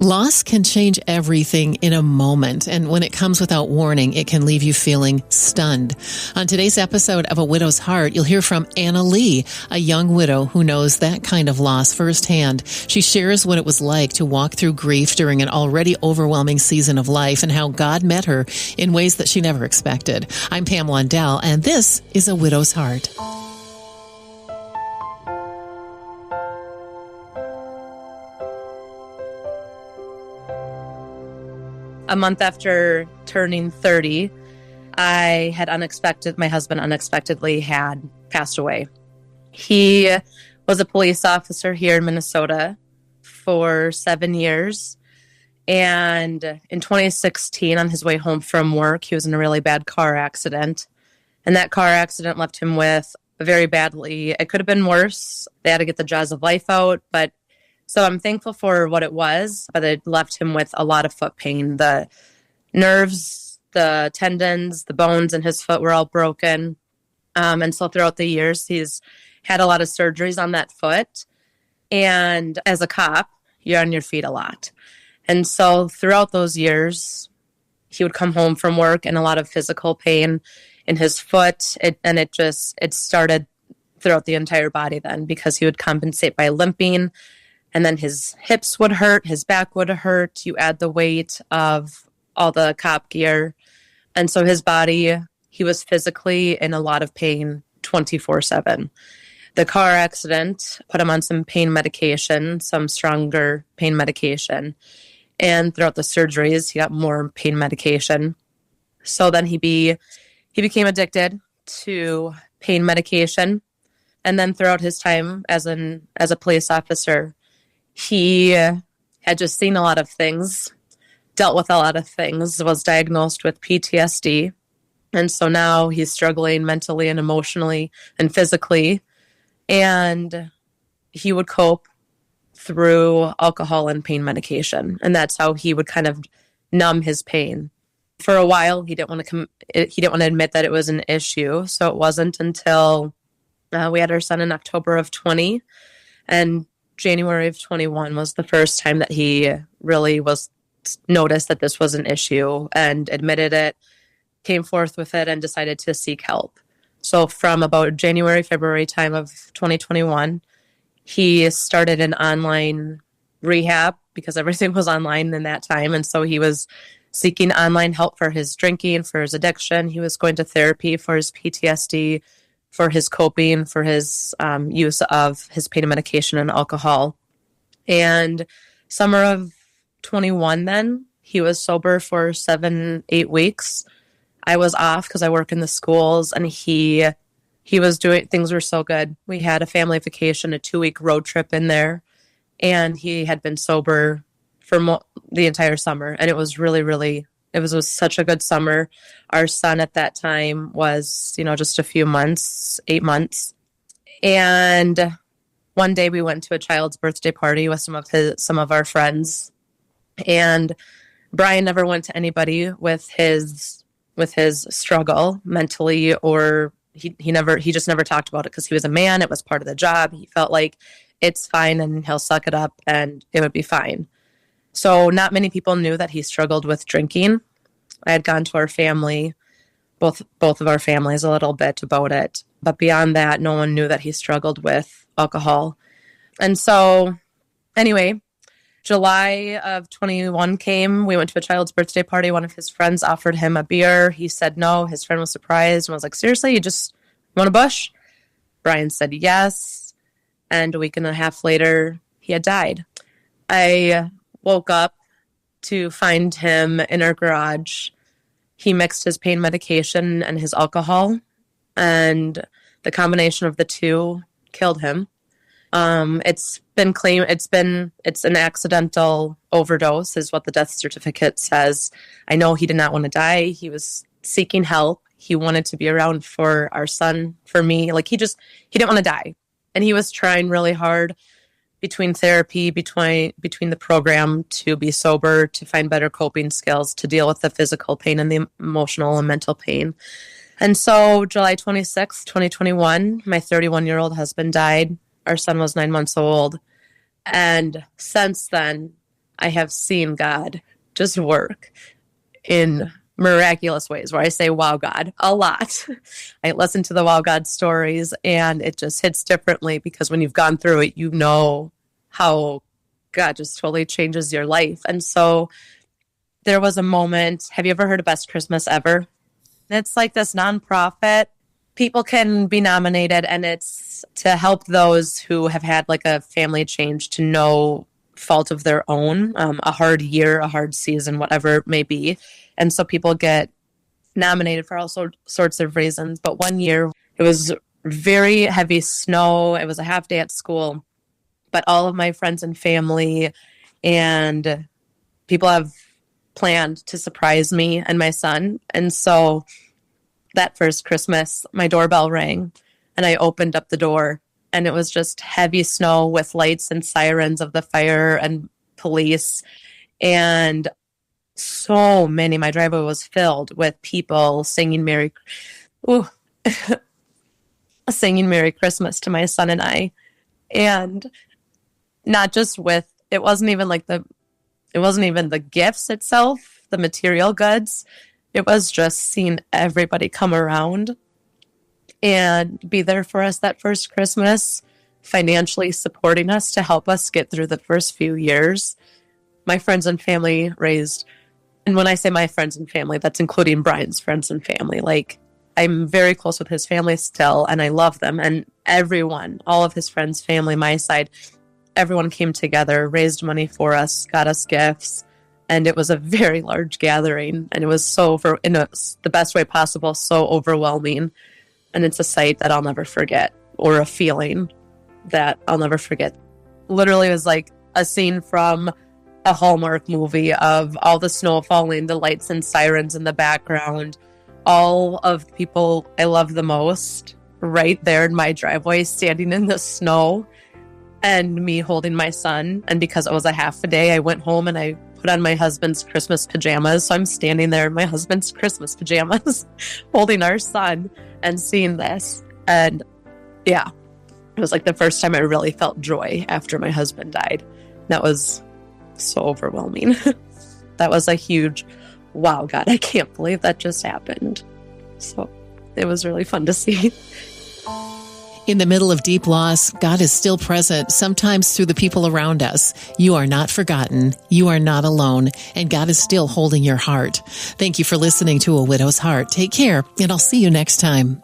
Loss can change everything in a moment, and when it comes without warning, it can leave you feeling stunned. On today's episode of A Widow's Heart, you'll hear from Annalee, a young widow who knows that kind of loss firsthand. She shares what it was like to walk through grief during an already overwhelming season of life and how God met her in ways that she never expected. I'm Pam Lundell, and this is A Widow's Heart. A month after turning 30, my husband unexpectedly had passed away. He was a police officer here in Minnesota for 7 years. And in 2016, on his way home from work, he was in a really bad car accident. And that car accident left him with it could have been worse. They had to get the jaws of life out, so I'm thankful for what it was, but it left him with a lot of foot pain. The nerves, the tendons, the bones in his foot were all broken. And so throughout the years, he's had a lot of surgeries on that foot. And as a cop, you're on your feet a lot. And so throughout those years, he would come home from work and a lot of physical pain in his foot. It started throughout the entire body then, because he would compensate by limping. And then his hips would hurt, his back would hurt. You add the weight of all the cop gear. And so his body, he was physically in a lot of pain 24/7. The car accident put him on some pain medication, some stronger pain medication. And throughout the surgeries, he got more pain medication. So then he became addicted to pain medication. And then throughout his time as a police officer, he had just seen a lot of things, dealt with a lot of things, was diagnosed with PTSD. And so now he's struggling mentally and emotionally and physically. And he would cope through alcohol and pain medication. And that's how he would kind of numb his pain. For a while, he didn't want to admit that it was an issue. So it wasn't until we had our son in October of 20, and January of 21 was the first time that he really was noticed that this was an issue and admitted it, came forth with it, and decided to seek help. So from about January, February time of 2021, he started an online rehab because everything was online in that time. And so he was seeking online help for his drinking, for his addiction. He was going to therapy for his PTSD, for his coping, for his use of his pain medication and alcohol. And summer of 21 then, he was sober for 7-8 weeks. I was off because I work in the schools, and he was doing, things were so good. We had a family vacation, a 2-week road trip in there, and he had been sober for the entire summer. And it was was such a good summer. Our son at that time was, just a few months, 8 months. And one day we went to a child's birthday party with some of our friends. And Brian never went to anybody with his struggle mentally, or he just never talked about it because he was a man. It was part of the job. He felt like it's fine and he'll suck it up and it would be fine. So not many people knew that he struggled with drinking. I had gone to our family, both of our families, a little bit about it. But beyond that, no one knew that he struggled with alcohol. And so anyway, July of 21 came. We went to a child's birthday party. One of his friends offered him a beer. He said no. His friend was surprised and was like, seriously, you just want a bush? Brian said yes. And a week and a half later, he had died. I woke up to find him in our garage. He mixed his pain medication and his alcohol, and the combination of the two killed him. It's been claimed it's an accidental overdose, is what the death certificate says. I know he did not want to die. He was seeking help. He wanted to be around for our son, for me. Like he didn't want to die, and he was trying really hard between therapy, between the program, to be sober, to find better coping skills, to deal with the physical pain and the emotional and mental pain. And so July 26th, 2021, my 31-year-old husband died. Our son was 9 months old. And since then, I have seen God just work in miraculous ways where I say, wow, God, a lot. I listen to the wow, God stories, and it just hits differently because when you've gone through it, you know how God just totally changes your life. And so there was a moment. Have you ever heard of Best Christmas Ever? It's like this nonprofit. People can be nominated, and it's to help those who have had like a family change to no fault of their own, a hard year, a hard season, whatever it may be. And so people get nominated for all sorts of reasons. But one year it was very heavy snow. It was a half day at school, but all of my friends and family and people have planned to surprise me and my son. And so that first Christmas, my doorbell rang and I opened up the door, and it was just heavy snow with lights and sirens of the fire and police. And so many, my driveway was filled with people singing singing Merry Christmas to my son and I. And not just with, it wasn't even the gifts itself, the material goods. It was just seeing everybody come around and be there for us that first Christmas, financially supporting us to help us get through the first few years. My friends and family raised, and when I say my friends and family, that's including Brian's friends and family. Like, I'm very close with his family still, and I love them. And everyone, all of his friends, family, my side, everyone came together, raised money for us, got us gifts. And it was a very large gathering, and it was the best way possible, so overwhelming. And it's a sight that I'll never forget, or a feeling that I'll never forget. Literally, it was like a scene from a Hallmark movie of all the snow falling, the lights and sirens in the background, all of the people I love the most right there in my driveway, standing in the snow, and me holding my son. And because it was a half a day, I went home and I put on my husband's Christmas pajamas. So I'm standing there in my husband's Christmas pajamas, holding our son and seeing this. And yeah, it was like the first time I really felt joy after my husband died. That was so overwhelming. That was a huge, wow, God, I can't believe that just happened. So it was really fun to see. In the middle of deep loss, God is still present, sometimes through the people around us. You are not forgotten. You are not alone. And God is still holding your heart. Thank you for listening to A Widow's Heart. Take care, and I'll see you next time.